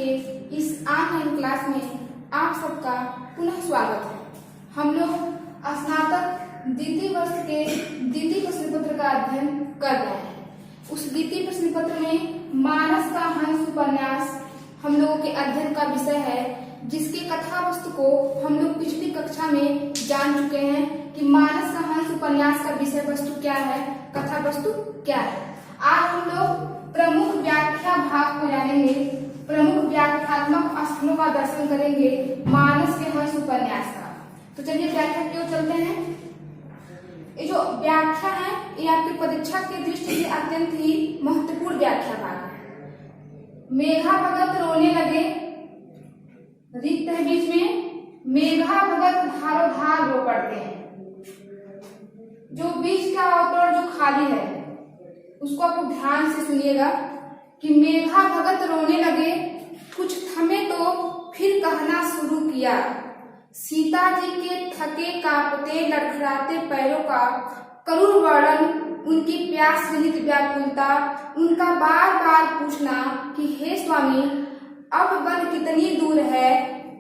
इस online class में आप सबका पुनः स्वागत है। हम लोग स्नातक द्वितीय वर्ष के द्वितीय प्रश्न पत्र का अध्ययन कर रहे हैं। उस द्वितीय प्रश्न पत्र में मानस का हंस उपन्यास हम लोगों के अध्ययन का विषय है, जिसके कथा वस्तु को हम लोग पिछली कक्षा में जान चुके हैं कि मानस का हंस उपन्यास का विषय वस्तु क्या है, कथा वस्तु क्या है। आज हम लोग प्रमुख व्याख्या भाग को जानेंगे, प्रमुख व्याख्यात्मक स्थलों का दर्शन करेंगे मानस के हंस उपन्यास का। तो चलिए व्याख्या की ओर चलते हैं। ये जो व्याख्या है ये आपकी परीक्षा की दृष्टि से अत्यंत ही महत्वपूर्ण व्याख्या भाग है। मेघा भगत रोने लगे, रिक्त है बीच में, मेघा भगत धारो धार रो पड़ते हैं। जो बीच का अवतरण जो खाली है उसको आप ध्यान से सुनिएगा कि मेघा भगत रोने लगे, कुछ थमे तो फिर कहना शुरू किया। सीता जी के थके कांपते लड़खड़ाते पैरों का करुण वर्णन, उनकी प्यास जनित व्याकुलता, उनका बार बार पूछना कि हे स्वामी अब वन कितनी दूर है,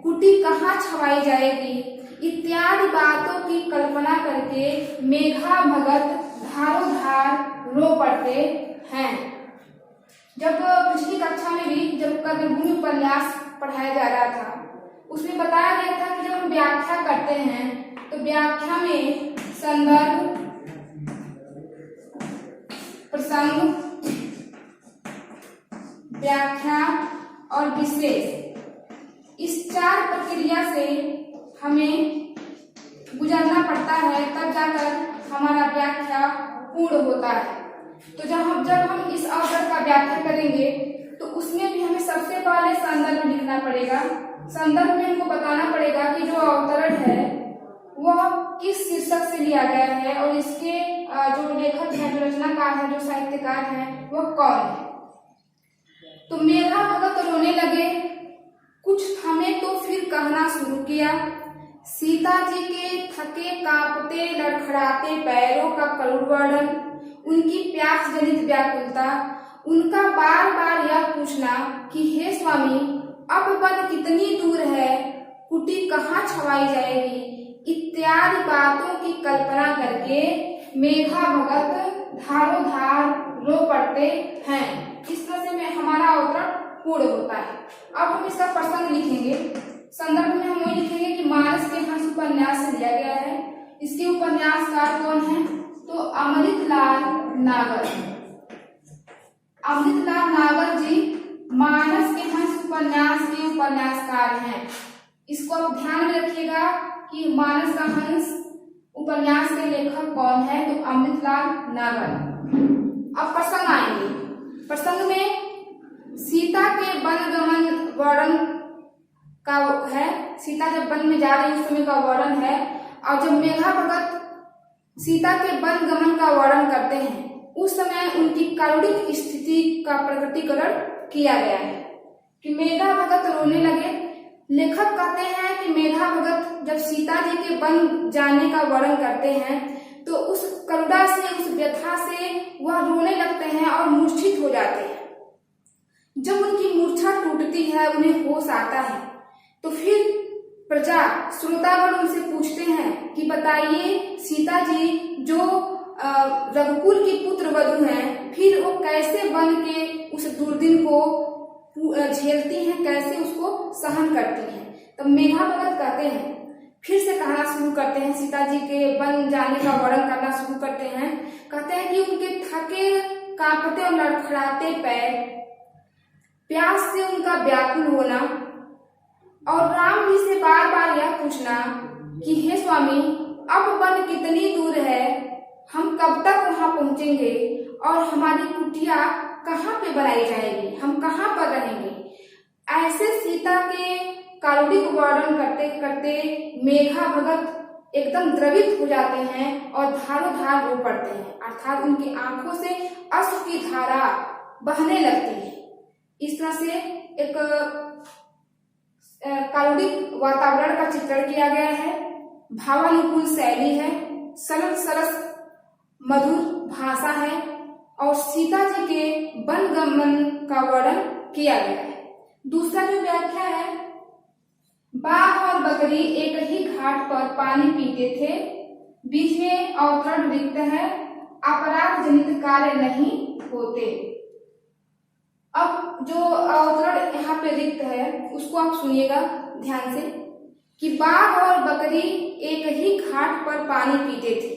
कुटी कहाँ छवाई जाएगी, इत्यादि बातों की कल्पना करके मेघा भगत धारो धार रो पड़ते हैं। जब पिछली कक्षा में भी जब कर्मभूमि उपन्यास पढ़ाया जा रहा था उसमें बताया गया था कि जब हम व्याख्या करते हैं तो व्याख्या में संदर्भ, प्रसंग, व्याख्या और विशेष, इस चार प्रक्रिया से हमें गुजरना पड़ता है, तब जाकर हमारा व्याख्या पूर्ण होता है। तो जब हम इस अवसर का व्याख्या करेंगे तो उसमें भी हमें सबसे पहले संदर्भ लिखना पड़ेगा। संदर्भ में हमको बताना पड़ेगा कि जो अवतरण है वह किस शीर्षक से लिया गया है और इसके जो लेखक है, जो रचनाकार है, जो साहित्यकार है वह कौन है। तो मेघा भगत रोने लगे, कुछ थमे तो फिर कहना शुरू किया। सीता जी के थके कांपते लड़खड़ाते पैरों का करुण वर्णन, उनकी प्यास जनित व्याकुलता, उनका बार बार यह पूछना कि हे स्वामी अब वन कितनी दूर है, कुटी कहाँ छवाई जाएगी, इत्यादि बातों की कल्पना करके मेघा भगत धारो धार रो पड़ते हैं। इस तरह से में हमारा अवतरण पूर्ण होता है। अब हम इसका प्रसंग लिखेंगे। संदर्भ में हम वही लिखेंगे कि मानस के हंस उपन्यास से लिया गया है। इसके उपन्यासकार कौन है? तो अमृतलाल नागर। अमृतलाल नागर जी मानस के हंस उपन्यास के उपन्यासकार हैं। इसको आप ध्यान में रखिएगा कि मानस का हंस उपन्यास के लेखक कौन है, तो अमृतलाल नागर। अब प्रसंग आएंगे। प्रसंग में सीता के वन गमन वर्णन का है, सीता जब वन में जा रही है उस समय का वर्णन है। और जब मेघा भगत सीता के वन गमन का वर्णन करते हैं उस समय उनकी कारुणिक स्थिति का प्रकटीकरण किया गया है कि मेघा भगत रोने लगे। लेखक कहते हैं कि मेघा भगत जब सीता जी के वन जाने का वर्णन करते हैं तो उस करुणा से, उस व्यथा से वह रोने लगते हैं और मूर्छित हो जाते हैं। जब उनकी मूर्छा टूटती है, उन्हें होश आता है, तो फिर प्रजा श्रोतागण उनसे पूछते हैं कि बताइए सीता जी जो रघुकुल की पुत्र वधू हैं, फिर वो कैसे वन के उस दुर्दिन को झेलती हैं, कैसे उसको सहन करती हैं। तब मेघा भगत कहते हैं, फिर से कहना शुरू करते हैं, सीता जी के वन जाने का वर्णन करना शुरू करते हैं। कहते हैं कि उनके थके कांपते और लड़खड़ाते पैर, प्यास से उनका व्याकुल होना और राम जी से बार बार यह पूछना कि हे स्वामी अब वन कितनी दूर है, हम कब तक वहां पहुंचेंगे और हमारी कुटिया कहाँ पे बनाई जाएगी, हम कहाँ पर रहेंगे। ऐसे सीता के कारुणिक वर्णन करते करते मेघा भगत एकदम द्रवित हो जाते हैं और धारो धार रो पड़ते हैं, अर्थात उनकी आंखों से अश्रु की धारा बहने लगती है। इस तरह से एक कारुणिक वातावरण का चित्रण किया गया है। भावानुकूल शैली है, सरल सरस मधुर भाषा है और सीता जी के वन गमन का वर्णन किया गया है। दूसरा जो व्याख्या है, बाघ और बकरी एक ही घाट पर पानी पीते थे, बीच में अवतरण रिक्त है, अपराध जनित कार्य नहीं होते। अब जो अवतरण यहाँ पे रिक्त है उसको आप सुनिएगा ध्यान से कि बाघ और बकरी एक ही घाट पर पानी पीते थे,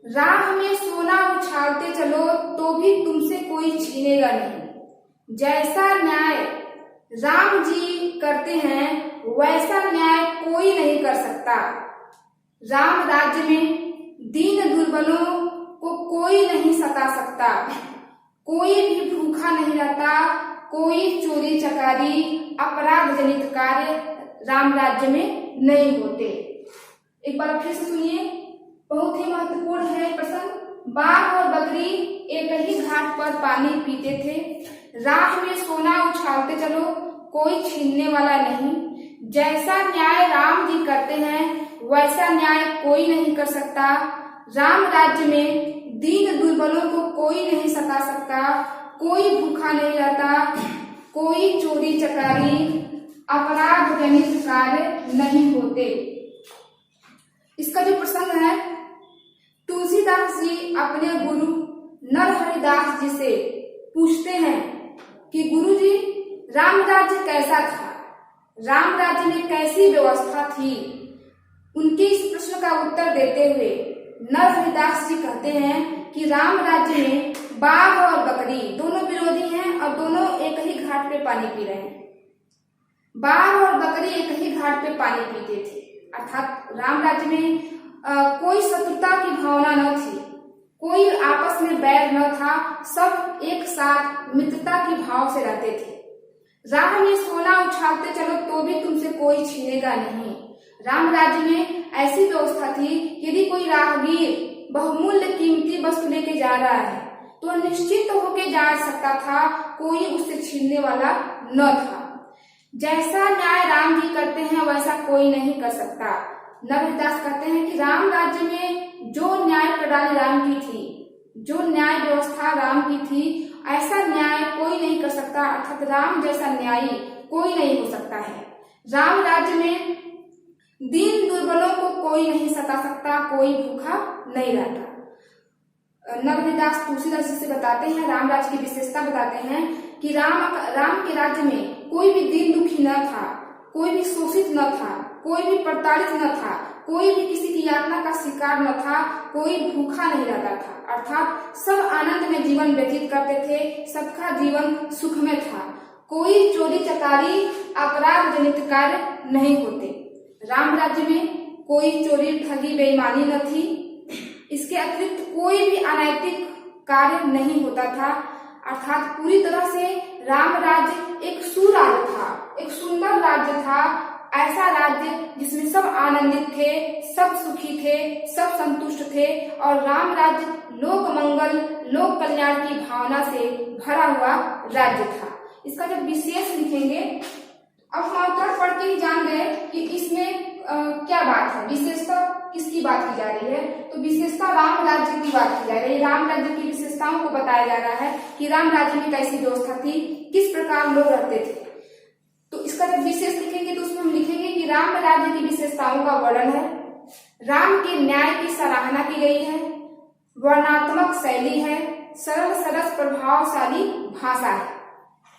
राह में सोना उछालते चलो तो भी तुमसे कोई छीनेगा नहीं। जैसा न्याय राम जी करते हैं वैसा न्याय कोई नहीं कर सकता। राम राज्य में दीन दुर्बलों को कोई नहीं सता सकता, कोई भी भूखा नहीं रहता, कोई चोरी चकारी अपराध जनित कार्य राम राज्य में नहीं होते। एक बार फिर से सुनिए, बहुत ही महत्वपूर्ण है प्रसंग। बाघ और बकरी एक ही घाट पर पानी पीते थे, राह में सोना उछालते चलो कोई छीनने वाला नहीं। जैसा न्याय राम जी करते हैं वैसा न्याय कोई नहीं कर सकता। राम राज्य में दीन दुर्बलों को कोई नहीं सता सकता, कोई भूखा नहीं रहता, कोई चोरी चकारी अपराध जनित कार्य नहीं होते। इसका जो प्रसंग है, तुलसीदास जी अपने गुरु नरहरिदास जी से पूछते हैं कि गुरु जी राम राज्य कैसा था, राम राज्य में कैसी व्यवस्था थी। उनके इस प्रश्न का उत्तर देते हुए नरहरिदास जी कहते हैं कि राम राज्य में बाघ और बकरी दोनों विरोधी हैं और दोनों एक ही घाट पे पानी पी रहे हैं। बाघ और बकरी एक ही घाट पे पानी पीते थे, अर्थात राम राज्य में कोई शत्रुता की भावना न थी, कोई आपस में बैर न था, सब एक साथ मित्रता की भाव से रहते थे। राह में सोना उछालते चलो तो भी तुमसे कोई छीनेगा नहीं। राम राज्य में ऐसी व्यवस्था थी, यदि कोई राहगीर बहुमूल्य कीमती वस्तु लेके जा रहा है तो निश्चित होके जा सकता था, कोई उससे छीनने वाला न था। जैसा न्याय राम जी करते हैं वैसा कोई नहीं कर सकता। नरहरिदास कहते हैं कि राम राज्य में जो न्याय प्रणाली राम की थी, जो न्याय व्यवस्था राम की थी, ऐसा न्याय कोई नहीं कर सकता, अर्थात राम जैसा न्यायी कोई नहीं हो सकता है। राम राज्य में दीन दुर्बलों को कोई नहीं सता सकता, कोई भूखा नहीं रहता। नरहरिदास तुलसीदास जी से बताते हैं, राम राज्य की विशेषता बताते हैं कि राम के राज्य में कोई भी दीन दुखी न था, कोई भी शोषित न था, कोई भी प्रताड़ित न था, कोई भी किसी की यातना का शिकार न था, कोई भूखा नहीं रहता था, अर्थात सब आनंद में जीवन व्यतीत करते थे, सबका जीवन सुख में था, कोई चोरी चकारी अपराध जनित कार्य नहीं होते। राम राज्य में कोई चोरी ठगी बेईमानी न थी, इसके अतिरिक्त कोई भी अनैतिक कार्य नहीं होता था, अर्थात पूरी तरह से राम राज्य एक सुराज्य था, एक सुंदर राज्य था, ऐसा राज्य जिसमें सब आनंदित थे, सब सुखी थे, सब संतुष्ट थे और राम राज्य लोक मंगल लोक कल्याण की भावना से भरा हुआ राज्य था। इसका जब विशेष लिखेंगे, अब हम अवतरण पढ़ के ही जान गए कि इसमें क्या बात है, विशेषता किसकी बात की जा रही है, तो विशेषता राम राज्य की बात की जा रही है। राम राज्य की विशेषताओं को बताया जा रहा है कि राम राज्य में कैसी व्यवस्था थी, किस प्रकार लोग रहते थे। तो इसका जब विशेष लिखेंगे तो उसमें हम लिखेंगे कि राम राज्य की विशेषताओं का वर्णन है, राम के न्याय की सराहना की गई है, वर्णात्मक शैली है, सरल सरस प्रभावशाली भाषा है।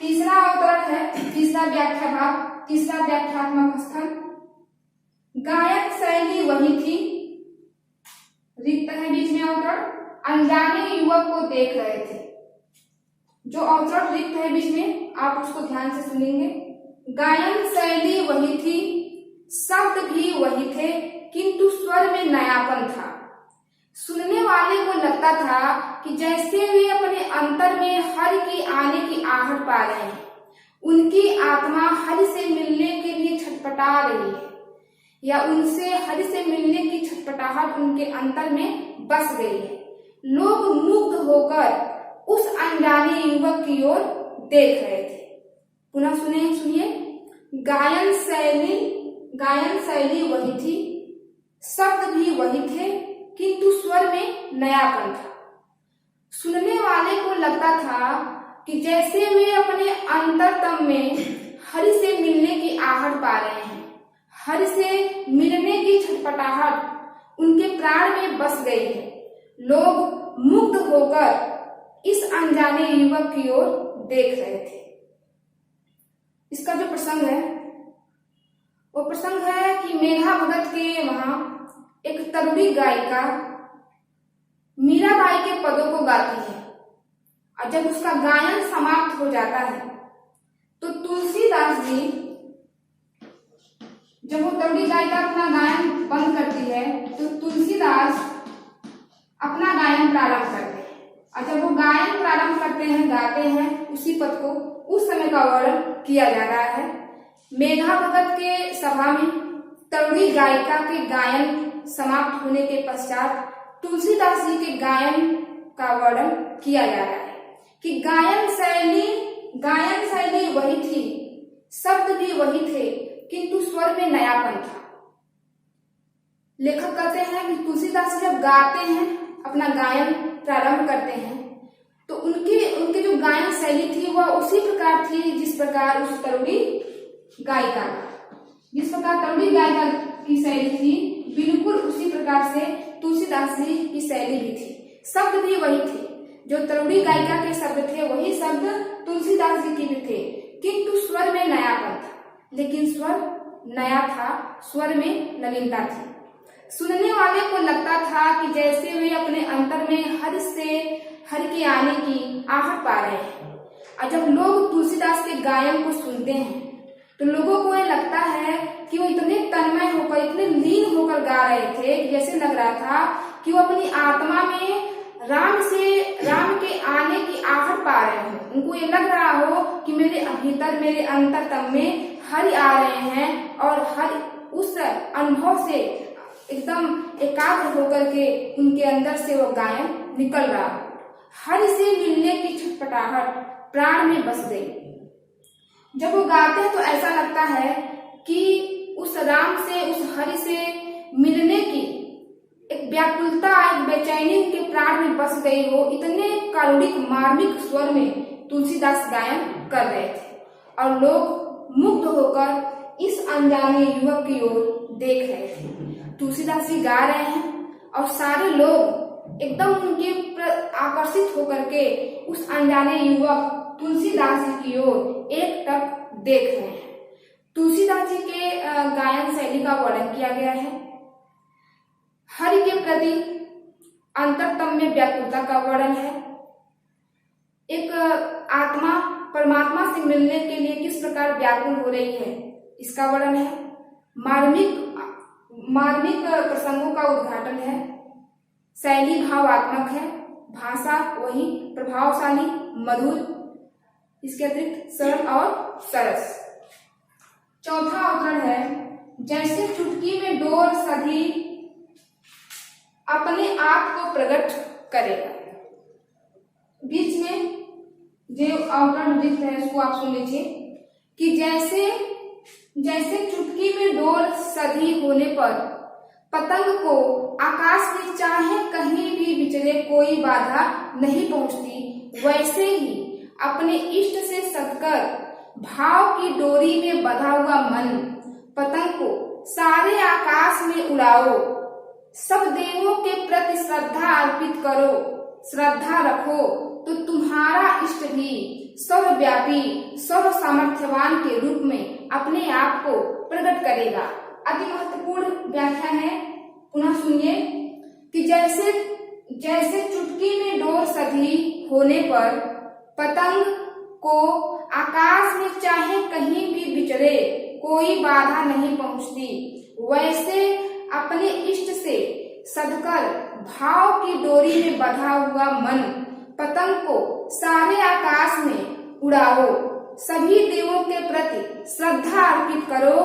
तीसरा अवतरण है, तीसरा व्याख्या भाग, तीसरा व्याख्यात्मक स्थल, गायन शैली वही थी, रिक्त है बीच में अवतरण, अनजाने युवक को देख रहे थे। जो अवतरण रिक्त है बीच में आप उसको ध्यान से सुनेंगे। गायन शैली वही थी, शब्द भी वही थे, किंतु स्वर में नयापन था। सुनने वाले को लगता था कि जैसे वे अपने अंतर में हरि की आने की आहट पा रहे हैं, उनकी आत्मा हरि से मिलने के लिए छटपटा रही है, या उनसे हरि से मिलने की छटपटाहट उनके अंतर में बस गई है। लोग मुग्ध होकर उस अनजाने युवक की ओर देख रहे थे। पुनः सुनिए, गायन शैली वही थी, शब्द भी वही थे, किंतु स्वर में नयापन था। सुनने वाले को लगता था कि जैसे वे अपने अंतरतम में हरि से मिलने की आहट पा रहे हैं, हरि से मिलने की छटपटाहट उनके प्राण में बस गई है। लोग मुग्ध होकर इस अनजाने युवक की ओर देख रहे थे। इसका जो प्रसंग है वो प्रसंग है कि मेघा भगत के वहां एक तरुणी गायिका मीराबाई के पदों को गाती है और जब उसका गायन समाप्त हो जाता है तो तुलसीदास जी, जब वो तरुणी गायिका अपना गायन बंद करती है तो तुलसीदास अपना गायन प्रारंभ करते हैं और जब वो गायन प्रारंभ करते हैं, गाते हैं, उसी पद को उस समय का वर्णन किया जा रहा है। मेघा भगत के सभा में तरुणी गायिका के गायन समाप्त होने के पश्चात तुलसीदास जी के गायन का वर्णन किया जा रहा है कि गायन शैली वही थी, शब्द भी वही थे, किंतु स्वर में नयापन था। लेखक कहते हैं कि तुलसीदास जी जब गाते हैं, अपना गायन प्रारंभ करते हैं, तो उनके जो गायन शैली थी वह उसी प्रकार थी जिस प्रकार उस तरुणी गायिका की शैली थी, बिल्कुल उसी प्रकार से तुलसीदास जी की शैली भी थी। शब्द भी वही थे, जो तरुणी गायिका के शब्द थे वही शब्द तुलसीदास जी के भी थे, किंतु स्वर में नयापन था। लेकिन स्वर नया था, स्वर में नवीनता थी। सुनने वाले को लगता था कि जैसे वे अपने अंतर में हरि के आने की आहट पा रहे हैं। और जब लोग तुलसीदास के गायन को सुनते हैं तो लोगों को ये लगता है कि वो इतने तन्मय होकर, इतने लीन होकर गा रहे थे कि जैसे लग रहा था कि वो अपनी आत्मा में राम के आने की आहट पा रहे हो। उनको ये लग रहा हो कि मेरे भीतर, मेरे अंतरतम में हरि आ रहे हैं और हरि उस अनुभव से एकदम एकाग्र होकर के उनके अंदर से वो गायन निकल रहा हो। हरि से मिलने की छटपटाहट प्राण में बस गई। जब वो गाते हैं तो ऐसा लगता है कि उस राम से, उस हरि से मिलने की एक व्याकुलता, एक बेचैनी उनके प्राण में बस गई हो। इतने कारुणिक मार्मिक स्वर में तुलसीदास गायन कर रहे थे और लोग मुग्ध होकर इस अनजाने युवक की ओर देख रहे थे। तुलसीदास जी गा रहे हैं और सारे लोग एकदम उनके आकर्षित होकर के उस अनजाने युवक तुलसीदास जी की ओर एकटक देख रहे हैं। तुलसीदास जी के गायन शैली का वर्णन किया गया है। हरि के प्रति अंतरतम में व्याकुलता का वर्णन है। एक आत्मा परमात्मा से मिलने के लिए किस प्रकार व्याकुल हो रही है, इसका वर्णन है। मार्मिक प्रसंगों का उद्घाटन है। शैली भावात्मक है, भाषा वही प्रभावशाली, मधुर, इसके अतिरिक्त सरल और सरस। चौथा अवतरण है, जैसे चुटकी में डोर सधी अपने आप को प्रकट करेगा। बीच में जो अवतरण लिखते हैं उसको आप सुन लीजिए कि जैसे चुटकी में डोर सधी होने पर पतंग को आकाश में चाहे कहीं भी विचरे कोई बाधा नहीं पहुंचती, वैसे ही अपने इष्ट से सदकर भाव की डोरी में बंधा हुआ मन पतंग को सारे आकाश में उड़ाओ। सब देवों के प्रति श्रद्धा अर्पित करो, श्रद्धा रखो तो तुम्हारा इष्ट भी सर्वव्यापी, सर्व सामर्थ्यवान के रूप में अपने आप को प्रकट करेगा। अति महत्वपूर्ण व्याख्या है, पुनः सुनिए कि जैसे चुटकी में डोर सधी होने पर पतंग को आकाश में चाहे कहीं भी विचरे कोई बाधा नहीं पहुंचती, वैसे अपने इष्ट से सदकर भाव की डोरी में बंधा हुआ मन पतंग को सारे आकाश में उड़ाओ। सभी देवों के प्रति श्रद्धा अर्पित करो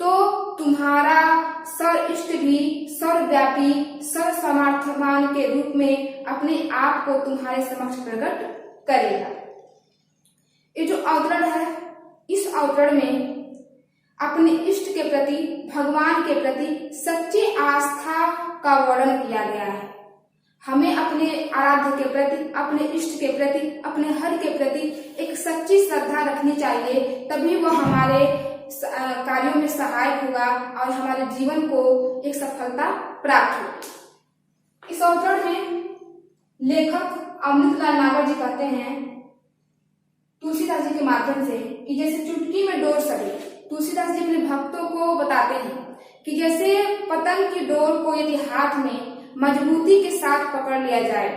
तो तुम्हारा सर्व इष्ट भी सर्वव्यापी, सर्व सामर्थ्यवान के रूप में अपने आप को तुम्हारे समक्ष प्रकट करेगा। ये जो अवतरण है, इस अवतरण में अपने इष्ट के प्रति, भगवान के प्रति सच्ची आस्था का वर्णन किया गया है। हमें अपने आराध्य के प्रति, अपने इष्ट के प्रति, अपने हर के प्रति एक सच्ची श्रद्धा रखनी चाहिए, तभी वह हमारे कार्यों में सहायक होगा और हमारे जीवन को एक सफलता प्राप्त होगी। इस अवसर में लेखक अमृतलाल नागर जी कहते हैं तुलसीदास जी के माध्यम से कि जैसे चुटकी में डोर सके, तुलसीदास जी अपने भक्तों को बताते हैं कि जैसे पतंग की डोर को यदि हाथ में मजबूती के साथ पकड़ लिया जाए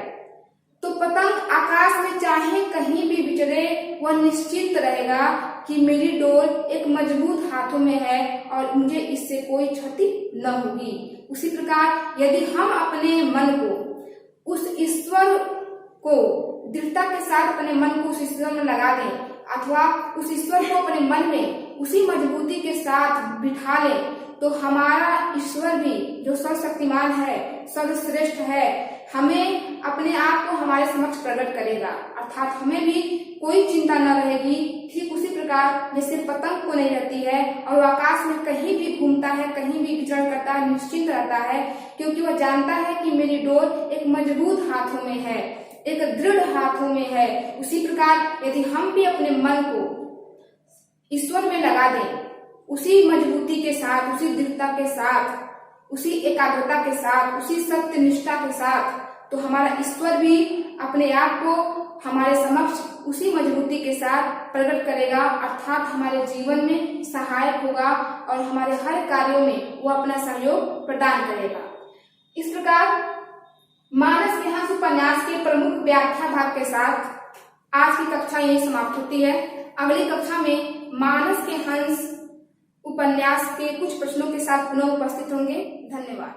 तो पतंग आकाश में चाहे कहीं भी विचरे वह निश्चिंत रहेगा कि मेरी डोर एक मजबूत हाथों में है और मुझे इससे कोई क्षति न होगी। उसी प्रकार यदि हम अपने मन को उस ईश्वर को दृढ़ता के साथ अपने मन को उस ईश्वर में लगा दें अथवा उस ईश्वर को अपने मन में उसी मजबूती के साथ बिठा लें तो हमारा ईश्वर भी जो सर्वशक्तिमान है, सर्वश्रेष्ठ है, हमें अपने आप को हमारे समक्ष प्रकट करेगा, अर्थात हमें भी कोई चिंता न रहेगी। ठीक उसी प्रकार जैसे पतंग को नहीं रहती है और वो आकाश में कहीं भी घूमता है, कहीं भी विचरण करता है, निश्चिंत रहता है, क्योंकि वह जानता है कि मेरी डोर एक मजबूत हाथों में है, एक दृढ़ हाथों में है। उसी प्रकार यदि हम भी अपने मन को ईश्वर में लगा दें उसी मजबूती के साथ, उसी दृढ़ता के साथ, उसी एकाग्रता के साथ, उसी सत्य निष्ठा के साथ, तो हमारा ईश्वर भी अपने आप को हमारे समक्ष उसी मजबूती के साथ प्रकट करेगा, अर्थात हमारे जीवन में सहायक होगा और हमारे हर कार्यों में वो अपना सहयोग प्रदान करेगा। इस प्रकार मानस के हंस उपन्यास के प्रमुख व्याख्या भाग के साथ आज की कक्षा यही समाप्त होती है। अगली कक्षा में मानस के हंस उपन्यास के कुछ प्रश्नों के साथ पुनः उपस्थित होंगे। धन्यवाद।